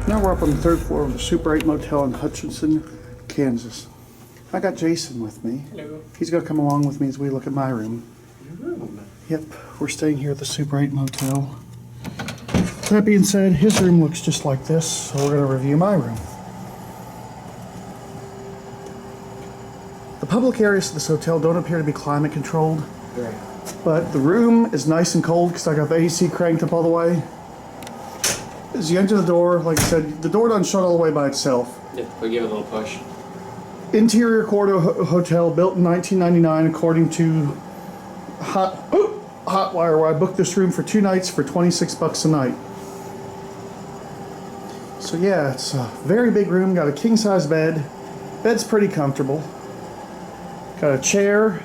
Now we're up on the 3rd floor of the Super 8 Motel in Hutchinson, Kansas. I got Jason with me. Hello. He's going to come along with me as we look at my room. Your room? Yep, we're staying here at the Super 8 Motel. That being said, his room looks just like this, so we're going to review my room. The public areas of this hotel don't appear to be climate controlled, Right. but the room is nice and cold because I got the AC cranked up all the way. As you enter the door, like I said, the door doesn't shut all the way by itself. Yeah, we give it a little push. Interior Cordo Hotel, built in 1999, according to Hotwire, where I booked this room for 2 nights for $26 a night. So yeah, it's a very big room. Got a king-size bed. Bed's pretty comfortable. Got a chair.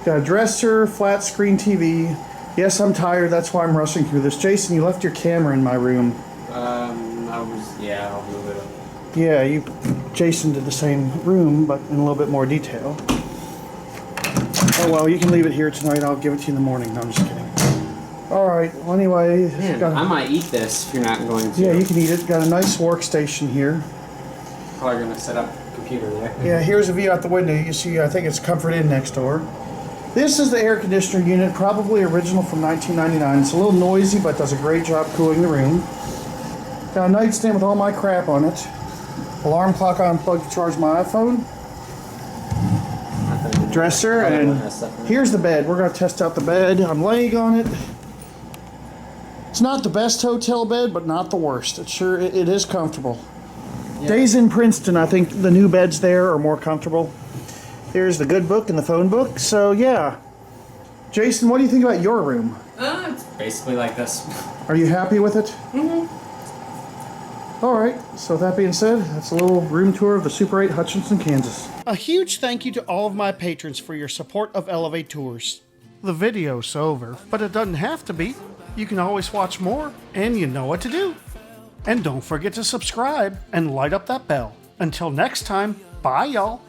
Got a dresser, flat screen TV. Yes, I'm tired. That's why I'm rushing through this. Jason, you left your camera in my room. I'll move it up. Yeah, Jason did the same room, but in a little bit more detail. Oh well, you can leave it here tonight. I'll give it to you in the morning. No, I'm just kidding. All right. Well, anyway, Man, I might eat this if you're not going to. Yeah, you can eat it. Got a nice workstation here. Probably gonna set up a computer there. Yeah, here's a view out the window. You see, I think it's Comfort Inn next door. This is the air conditioner unit, probably original from 1999. It's a little noisy, but does a great job cooling the room. Got a nightstand with all my crap on it. Alarm clock I unplugged to charge my iPhone. Dresser, and here's the bed. We're going to test out the bed. I'm laying on it. It's not the best hotel bed, but not the worst. It is comfortable. Yeah. Days in Princeton, I think the new beds there are more comfortable. Here's the good book and the phone book. So yeah. Jason, what do you think about your room? It's basically like this. Are you happy with it? Mm-hmm. Alright, so with that being said, that's a little room tour of the Super 8 Hutchinson, Kansas. A huge thank you to all of my patrons for your support of elevaTOURS. The video's over, but it doesn't have to be. You can always watch more, and you know what to do. And don't forget to subscribe and light up that bell. Until next time, bye y'all.